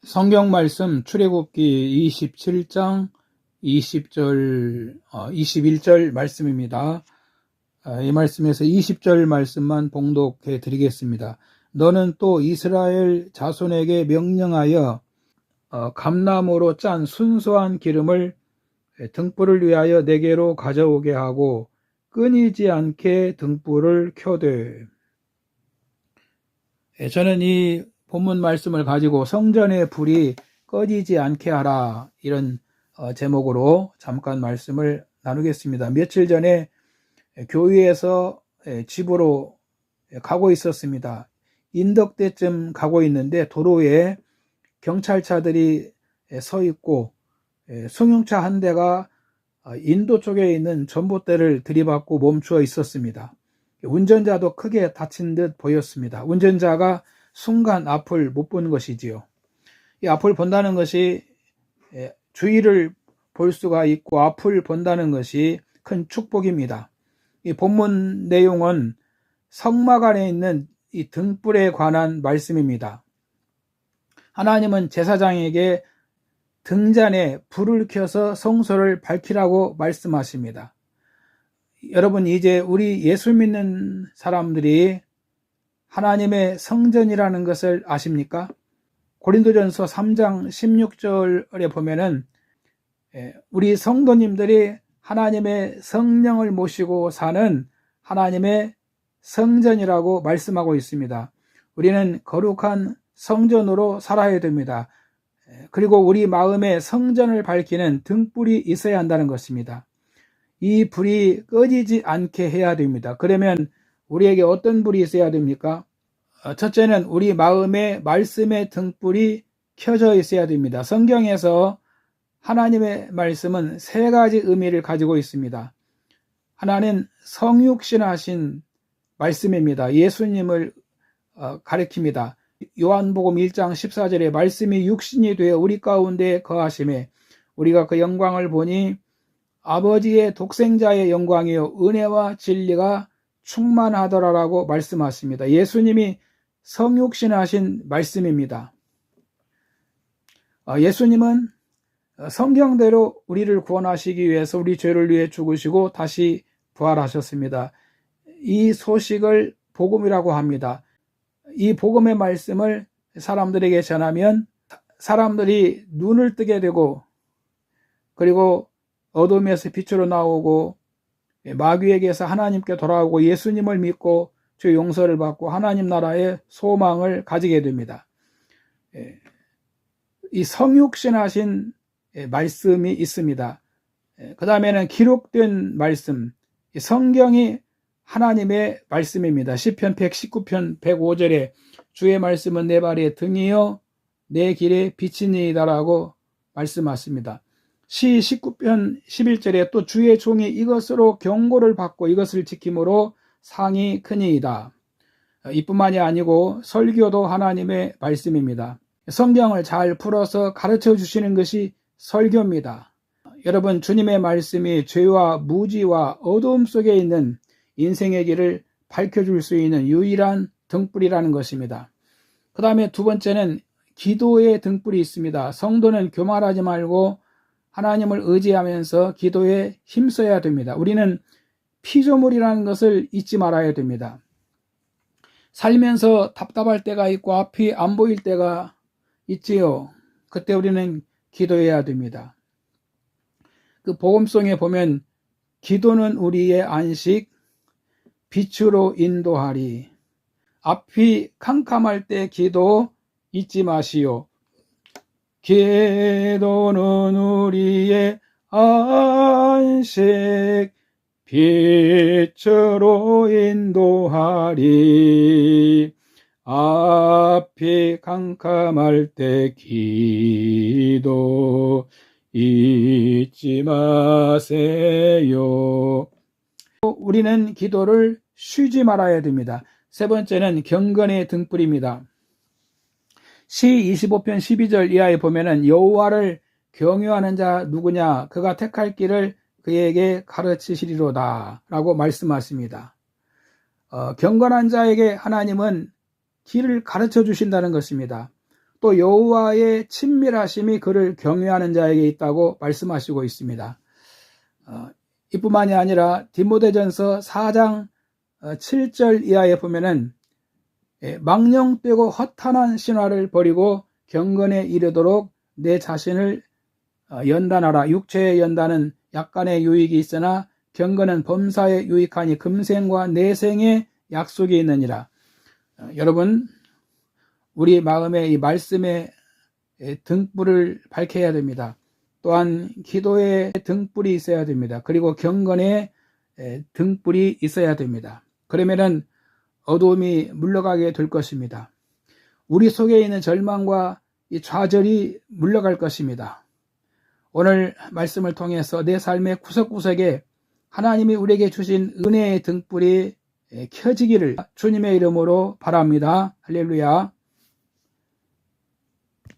성경 말씀 출애굽기 27장 21절 말씀입니다. 이 말씀에서 20절 말씀만 봉독해 드리겠습니다. 너는 또 이스라엘 자손에게 명령하여 감나무로 짠 순수한 기름을 등불을 위하여 내게로 가져오게 하고 끊이지 않게 등불을 켜되. 저는 이 본문 말씀을 가지고 성전의 불이 꺼지지 않게 하라, 이런 제목으로 잠깐 말씀을 나누겠습니다. 며칠 전에 교회에서 집으로 가고 있었습니다. 인덕대쯤 가고 있는데 도로에 경찰차들이 서 있고 승용차 한 대가 인도 쪽에 있는 전봇대를 들이받고 멈추어 있었습니다. 운전자도 크게 다친 듯 보였습니다. 운전자가 순간 앞을 못 본 것이지요. 이 앞을 본다는 것이 주위를 볼 수가 있고 앞을 본다는 것이 큰 축복입니다. 이 본문 내용은 성막 안에 있는 이 등불에 관한 말씀입니다. 하나님은 제사장에게 등잔에 불을 켜서 성소를 밝히라고 말씀하십니다. 여러분, 이제 우리 예수 믿는 사람들이 하나님의 성전이라는 것을 아십니까? 고린도전서 3장 16절에 보면은 우리 성도님들이 하나님의 성령을 모시고 사는 하나님의 성전이라고 말씀하고 있습니다. 우리는 거룩한 성전으로 살아야 됩니다. 그리고 우리 마음에 성전을 밝히는 등불이 있어야 한다는 것입니다. 이 불이 꺼지지 않게 해야 됩니다. 그러면 우리에게 어떤 불이 있어야 됩니까? 첫째는 우리 마음에 말씀의 등불이 켜져 있어야 됩니다. 성경에서 하나님의 말씀은 세 가지 의미를 가지고 있습니다. 하나는 성육신하신 말씀입니다. 예수님을 가리킵니다. 요한복음 1장 14절에 말씀이 육신이 되어 우리 가운데 거하심에 우리가 그 영광을 보니 아버지의 독생자의 영광이요 은혜와 진리가 충만하더라라고 말씀하십니다. 예수님이 성육신하신 말씀입니다. 예수님은 성경대로 우리를 구원하시기 위해서 우리 죄를 위해 죽으시고 다시 부활하셨습니다. 이 소식을 복음이라고 합니다. 이 복음의 말씀을 사람들에게 전하면 사람들이 눈을 뜨게 되고, 그리고 어둠에서 빛으로 나오고 마귀에게서 하나님께 돌아오고 예수님을 믿고 죄 용서를 받고 하나님 나라의 소망을 가지게 됩니다. 이 성육신하신 말씀이 있습니다. 그 다음에는 기록된 말씀, 성경이 하나님의 말씀입니다. 시편 119편 105절에 주의 말씀은 내 발의 등이요 내 길에 빛이니이다라고 말씀하십니다. 시 19편 11절에 또 주의 종이 이것으로 경고를 받고 이것을 지킴으로 상이 크니이다. 이뿐만이 아니고 설교도 하나님의 말씀입니다. 성경을 잘 풀어서 가르쳐 주시는 것이 설교입니다. 여러분, 주님의 말씀이 죄와 무지와 어두움 속에 있는 인생의 길을 밝혀줄 수 있는 유일한 등불이라는 것입니다. 그 다음에 두 번째는 기도의 등불이 있습니다. 성도는 교만하지 말고 하나님을 의지하면서 기도에 힘써야 됩니다. 우리는 피조물이라는 것을 잊지 말아야 됩니다. 살면서 답답할 때가 있고 앞이 안 보일 때가 있지요. 그때 우리는 기도해야 됩니다. 그 복음송에 보면 기도는 우리의 안식, 빛으로 인도하리. 앞이 캄캄할 때 기도 잊지 마시오. 기도는 우리의 안식, 빛으로 인도하리. 앞이 캄캄할 때 기도 잊지 마세요. 우리는 기도를 쉬지 말아야 됩니다. 세 번째는 경건의 등불입니다. 시 25편 12절 이하에 보면은 여호와를 경외하는 자 누구냐? 그가 택할 길을 그에게 가르치시리로다 라고 말씀하십니다. 경건한 자에게 하나님은 길을 가르쳐 주신다는 것입니다. 또 여호와의 친밀하심이 그를 경외하는 자에게 있다고 말씀하시고 있습니다. 이뿐만이 아니라 디모데전서 4장 7절 이하에 보면은 망령되고 허탄한 신화를 버리고 경건에 이르도록 내 자신을 연단하라. 육체의 연단은 약간의 유익이 있으나 경건은 범사에 유익하니 금생과 내생의 약속이 있느니라. 여러분, 우리 마음에 이 말씀의 등불을 밝혀야 됩니다. 또한 기도의 등불이 있어야 됩니다. 그리고 경건의 등불이 있어야 됩니다. 그러면은 어두움이 물러가게 될 것입니다. 우리 속에 있는 절망과 이 좌절이 물러갈 것입니다. 오늘 말씀을 통해서 내 삶의 구석구석에 하나님이 우리에게 주신 은혜의 등불이 켜지기를 주님의 이름으로 바랍니다. 할렐루야.